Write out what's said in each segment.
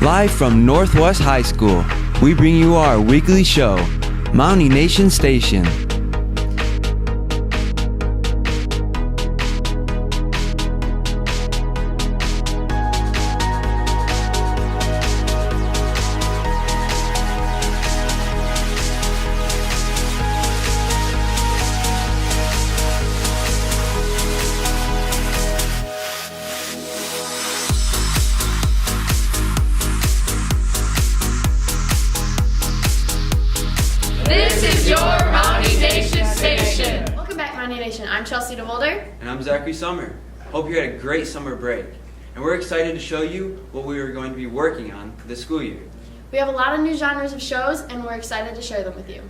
Live from Northwest High School, we bring you our weekly show, Mountie Nation Station. I'm Chelsea DeVolder. And I'm Zachary Summer. Hope you had a great summer break. And we're excited to show you what we are going to be working on this school year. We have a lot of new genres of shows, and we're excited to share them with you.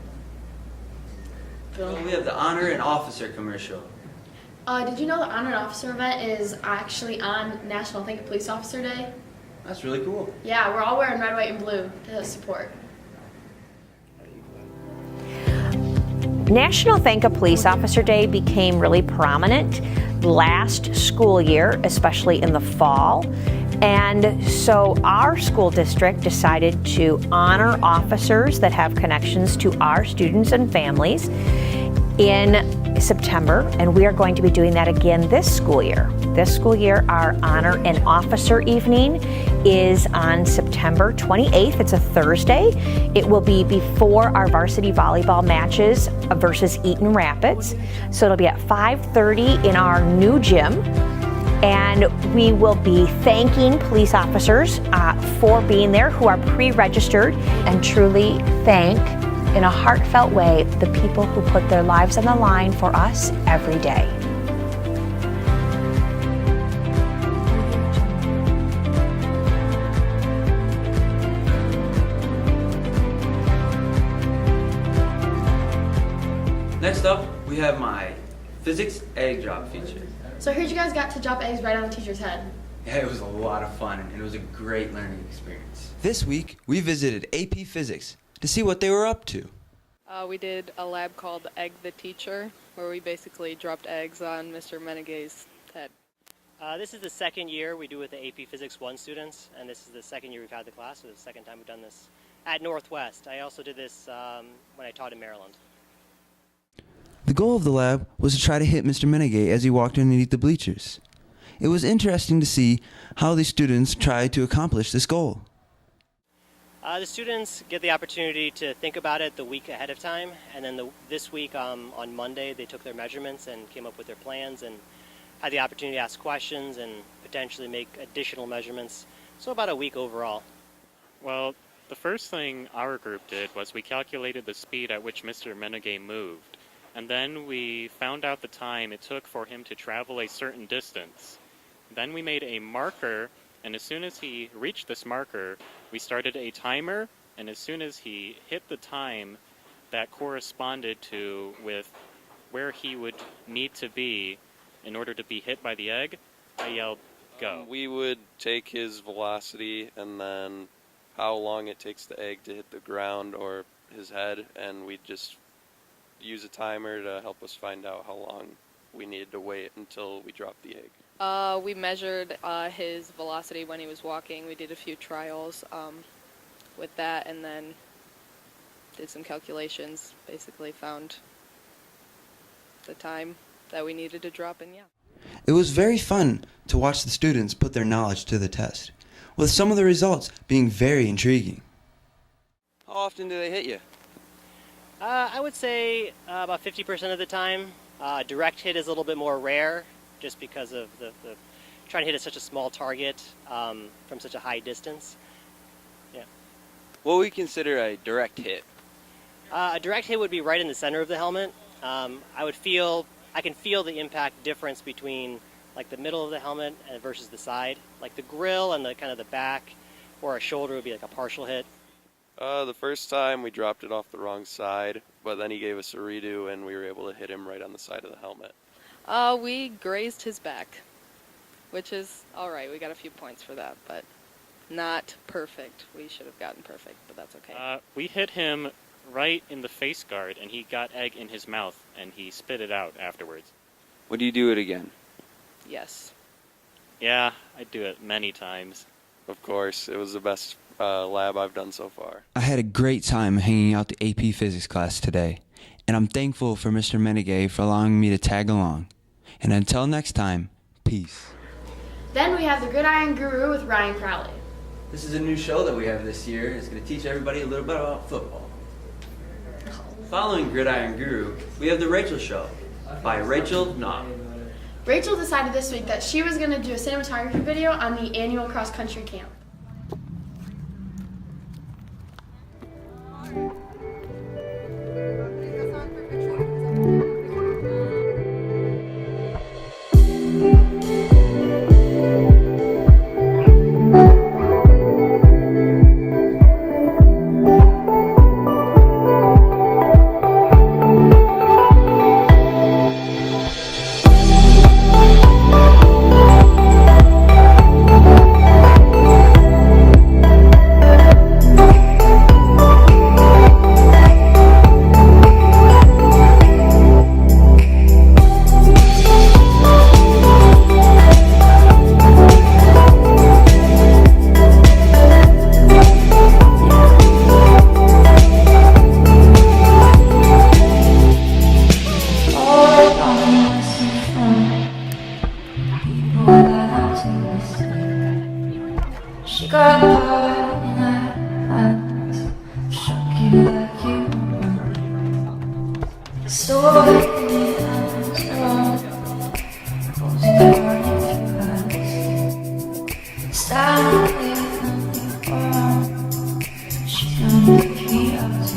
We have the Honor and Officer commercial. Did you know the Honor and Officer event is actually on National Thank a Police Officer Day? That's really cool. Yeah, we're all wearing red, white, and blue to support. National Thank a Police Officer Day became really prominent last school year, especially in the fall. And so our school district decided to honor officers that have connections to our students and families in September, and we are going to be doing that again this school year. This school year, our Honor and Officer Evening is on September 28th. It's a Thursday. It will be before our varsity volleyball matches versus Eaton Rapids. So it'll be at 5:30 in our new gym. And we will be thanking police officers for being there who are pre-registered, and truly thank in a heartfelt way the people who put their lives on the line for us every day. Next up, we have my physics egg drop feature. So I heard you guys got to drop eggs right on the teacher's head. Yeah, it was a lot of fun, and it was a great learning experience. This week, we visited AP Physics to see what they were up to. We did a lab called Egg the Teacher, where we basically dropped eggs on Mr. Menegay's head. This is the second year we do with the AP Physics 1 students, and this is the second year we've had the class, so the second time we've done this at Northwest. I also did this when I taught in Maryland. The goal of the lab was to try to hit Mr. Menegay as he walked underneath the bleachers. It was interesting to see how the students tried to accomplish this goal. The students get the opportunity to think about it the week ahead of time, and then this week on Monday they took their measurements and came up with their plans and had the opportunity to ask questions and potentially make additional measurements, so about a week overall. Well, the first thing our group did was we calculated the speed at which Mr. Menegay moved, and then we found out the time it took for him to travel a certain distance. Then we made a marker, and as soon as he reached this marker, we started a timer, and as soon as he hit the time that corresponded to with where he would need to be in order to be hit by the egg, I yelled, "Go." We would take his velocity and then how long it takes the egg to hit the ground or his head, and we'd just use a timer to help us find out how long we needed to wait until we dropped the egg. We measured his velocity when he was walking. We did a few trials with that, and then did some calculations, basically found the time that we needed to drop in, yeah. It was very fun to watch the students put their knowledge to the test, with some of the results being very intriguing. How often do they hit you? I would say about 50% of the time. Direct hit is a little bit more rare, just because of the trying to hit at such a small target from such a high distance. Yeah. What would we consider a direct hit? A direct hit would be right in the center of the helmet. I can feel the impact difference between like the middle of the helmet versus the side. Like the grill and the kind of the back or a shoulder would be like a partial hit. The first time we dropped it off the wrong side, but then he gave us a redo and we were able to hit him right on the side of the helmet. We grazed his back, which is all right. We got a few points for that, but not perfect. We should have gotten perfect, but that's okay. We hit him right in the face guard, and he got egg in his mouth, and he spit it out afterwards. Would you do it again? Yes. Yeah, I'd do it many times. Of course, it was the best lab I've done so far. I had a great time hanging out the AP Physics class today, and I'm thankful for Mr. Menegay for allowing me to tag along. And until next time, peace. Then we have the Gridiron Guru with Ryan Crowley. This is a new show that we have this year. It's going to teach everybody a little bit about football. Following Gridiron Guru, we have the Rachel Show by Rachel Knott. Rachel decided this week that she was going to do a cinematography video on the annual cross-country camp. She got caught in her hands, shook you like you were. Story in the hands around, was burning through hands. Standing there on the ground, she don't pick me up to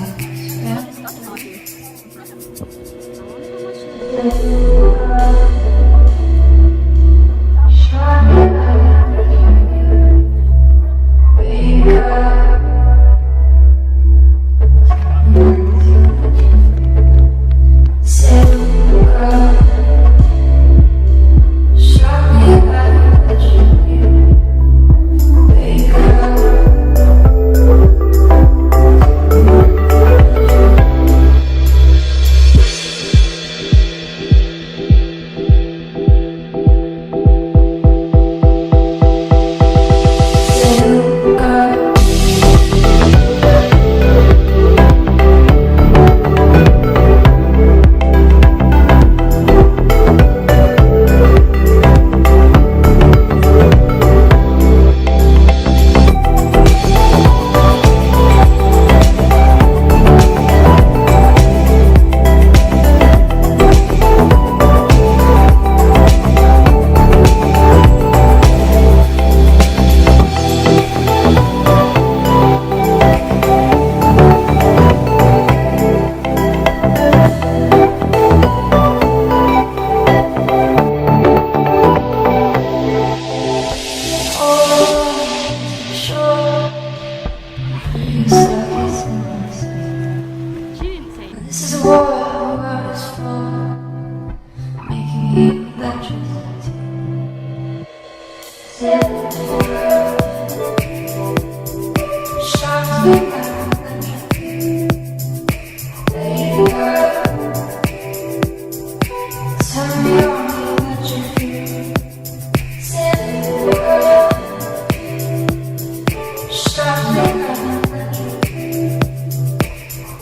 This is what I was for, making electricity. Shot me like electricity. Baby girl, tell me all that you feel. Girl, shot me like electricity.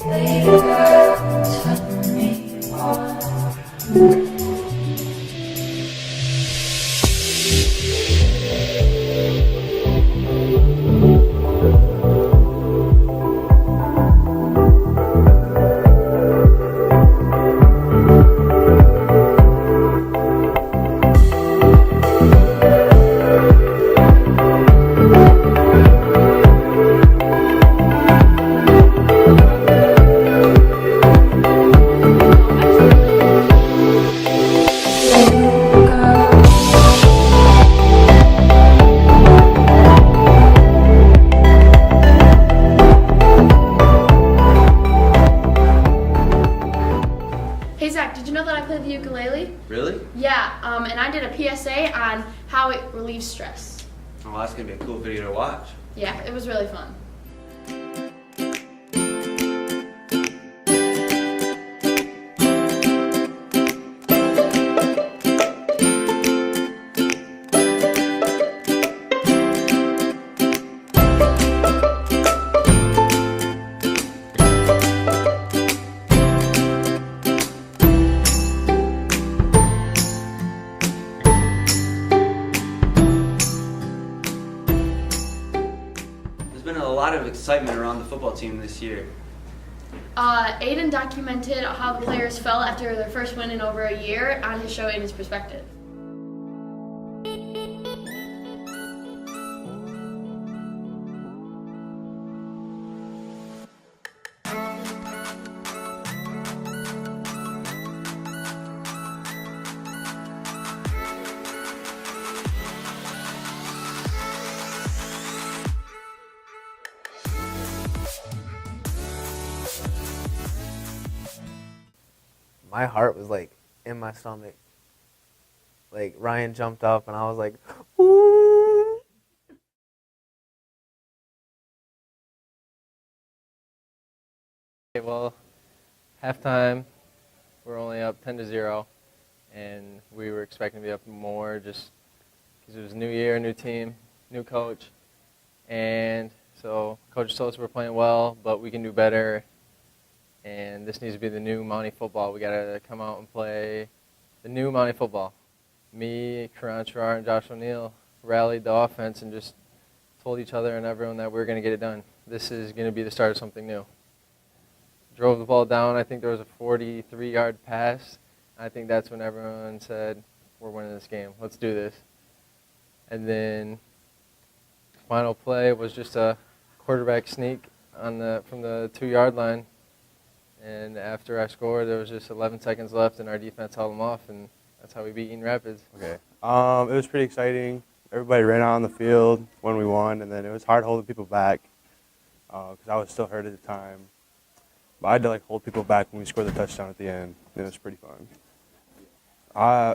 Baby girl, tell me all. Hey Zach, did you know that I play the ukulele? Really? Yeah, and I did a PSA on how it relieves stress. Oh, that's going to be a cool video to watch. Yeah, it was really fun. of excitement around the football team this year. Aiden documented how the players felt after their first win in over a year on his show Aiden's Perspective. My heart was like in my stomach. Like Ryan jumped up and I was like, "Ooh!" Okay, well, halftime, we're only up 10-0, and we were expecting to be up more just because it was a new year, new team, new coach. And so Coach told us we're playing well, but we can do better. And this needs to be the new Mountie football. We got to come out and play the new Mountie football. Me, Karan Charar, and Josh O'Neill rallied the offense and just told each other and everyone that we're going to get it done. This is going to be the start of something new. Drove the ball down. I think there was a 43-yard pass. I think that's when everyone said, we're winning this game. Let's do this. And then final play was just a quarterback sneak from the 2-yard line. And after I scored, there was just 11 seconds left, and our defense held them off, and that's how we beat Eaton Rapids. Okay. It was pretty exciting. Everybody ran out on the field when we won, and then it was hard holding people back because I was still hurt at the time. But I had to hold people back when we scored the touchdown at the end. It was pretty fun.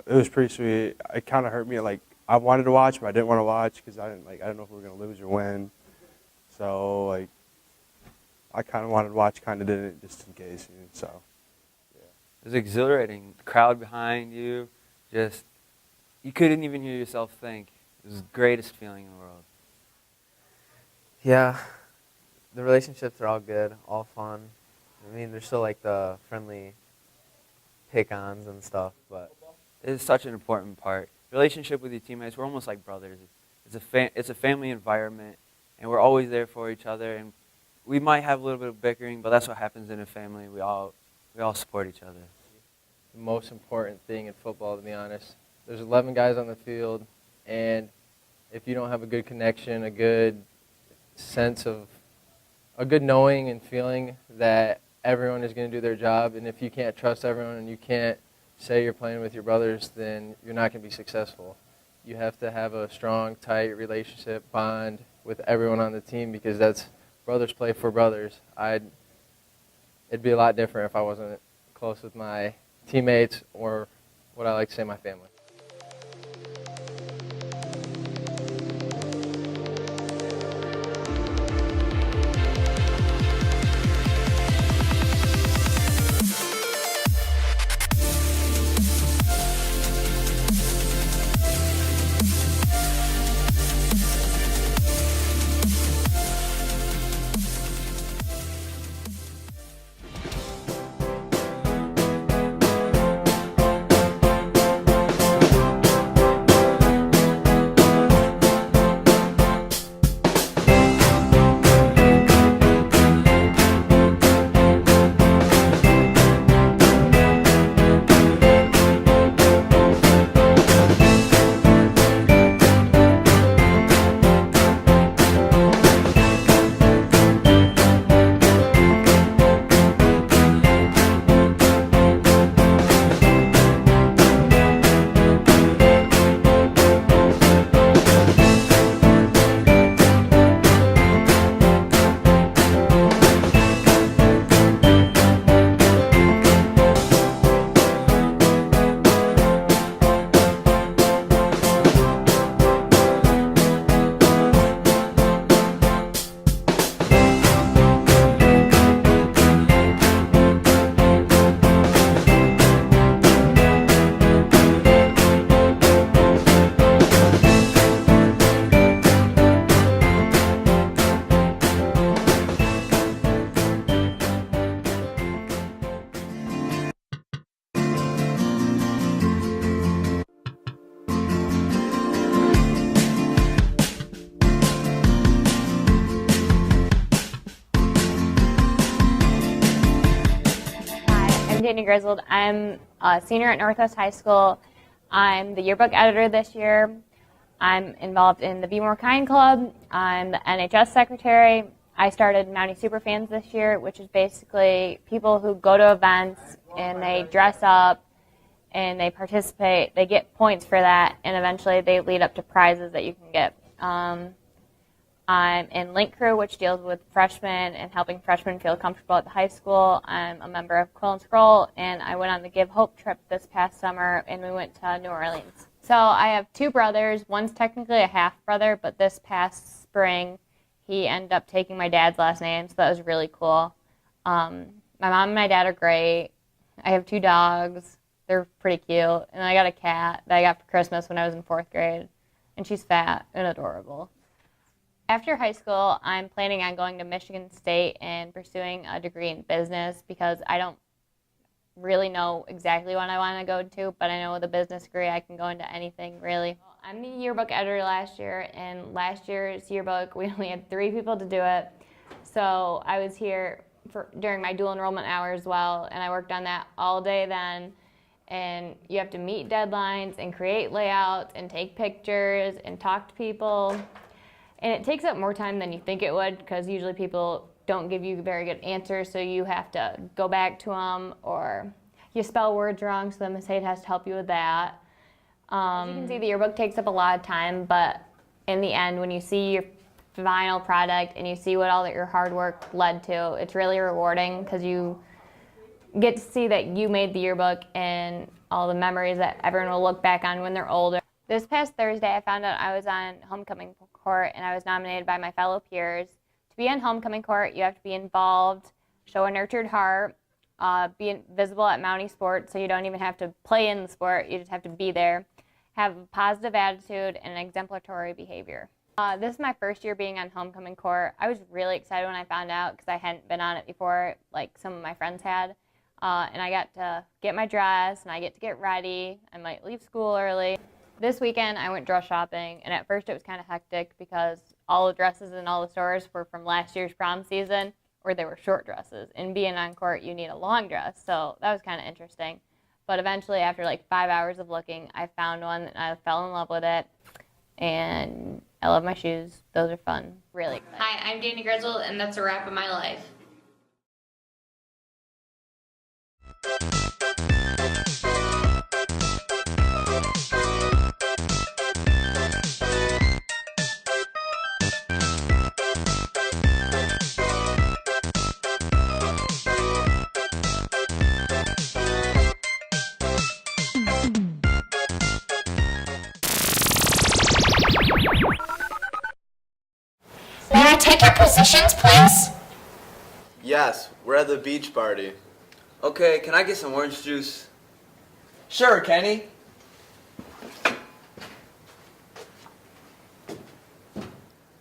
It was pretty sweet. It kind of hurt me. I wanted to watch, but I didn't want to watch because I didn't know if we were gonna lose or win. So I kind of wanted to watch, kind of didn't, just in case. So, yeah. It was exhilarating. The crowd behind you, you couldn't even hear yourself think. It was the greatest feeling in the world. Yeah, the relationships are all good, all fun. I mean, there's still the friendly pick-ons and stuff, but It's such an important part. Relationship with your teammates, we're almost like brothers. It's a family environment, and we're always there for each other. And we might have a little bit of bickering, but that's what happens in a family. We all support each other. The most important thing in football, to be honest. There's 11 guys on the field, and if you don't have a good connection, a good sense of, a good knowing and feeling that everyone is going to do their job, and if you can't trust everyone and you can't say you're playing with your brothers, then you're not going to be successful. You have to have a strong, tight relationship, bond with everyone on the team, because that's brothers play for brothers. It'd be a lot different if I wasn't close with my teammates, or what I like to say, my family. Danny Grizzled. I'm a senior at Northwest High School. I'm the yearbook editor this year. I'm involved in the Be More Kind Club. I'm the NHS secretary. I started Mountie Superfans this year, which is basically people who go to events and they dress up and they participate. They get points for that, and eventually they lead up to prizes that you can get. I'm in Link Crew, which deals with freshmen and helping freshmen feel comfortable at the high school. I'm a member of Quill and Scroll, and I went on the Give Hope trip this past summer, and we went to New Orleans. So I have two brothers. One's technically a half-brother, but this past spring, he ended up taking my dad's last name, so that was really cool. My mom and my dad are great. I have two dogs. They're pretty cute. And I got a cat that I got for Christmas when I was in 4th grade, and she's fat and adorable. After high school, I'm planning on going to Michigan State and pursuing a degree in business because I don't really know exactly what I want to go to, but I know with a business degree I can go into anything, really. I'm the yearbook editor last year, and last year's yearbook, we only had 3 people to do it. So I was here during my dual enrollment hour as well, and I worked on that all day then. And you have to meet deadlines and create layouts and take pictures and talk to people. And it takes up more time than you think it would because usually people don't give you very good answers, so you have to go back to them, or you spell words wrong, so the Miss Haid has to help you with that. As you can see, the yearbook takes up a lot of time, but in the end, when you see your final product and you see what all your hard work led to, it's really rewarding because you get to see that you made the yearbook and all the memories that everyone will look back on when they're older. This past Thursday, I found out I was on homecoming court, and I was nominated by my fellow peers. To be on homecoming court, you have to be involved, show a nurtured heart, be visible at Mountie sports, so you don't even have to play in the sport, you just have to be there, have a positive attitude, and exemplary behavior. This is my first year being on homecoming court. I was really excited when I found out because I hadn't been on it before, like some of my friends had. And I got to get my dress, and I get to get ready. I might leave school early. This weekend, I went dress shopping, and at first it was kind of hectic because all the dresses in all the stores were from last year's prom season, or they were short dresses. And being on court, you need a long dress, so that was kind of interesting. But eventually, after like 5 hours of looking, I found one, and I fell in love with it. And I love my shoes. Those are fun. Really excited. Hi, I'm Danny Grizzle, and that's a wrap of my life. May I take your positions, please? Yes, we're at the beach party. Okay, can I get some orange juice? Sure, Kenny.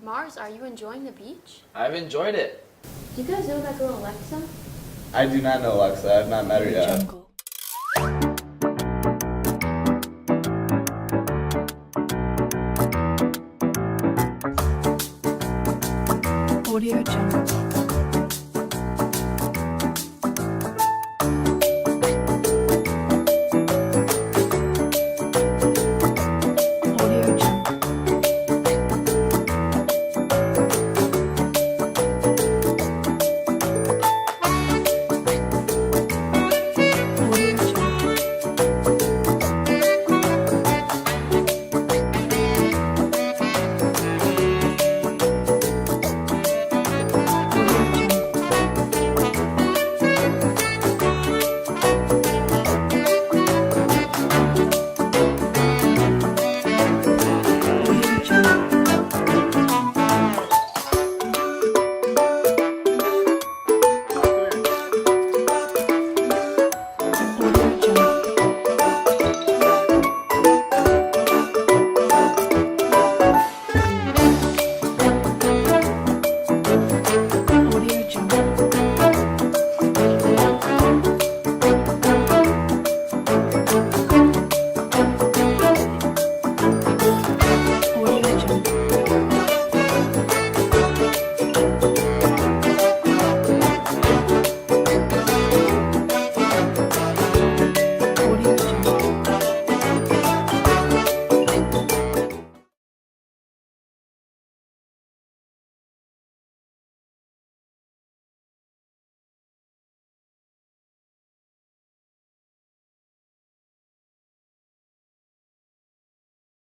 Mars, are you enjoying the beach? I've enjoyed it. Do you guys know that girl Alexa? I do not know Alexa. I have not met her yet. Audio Jungle.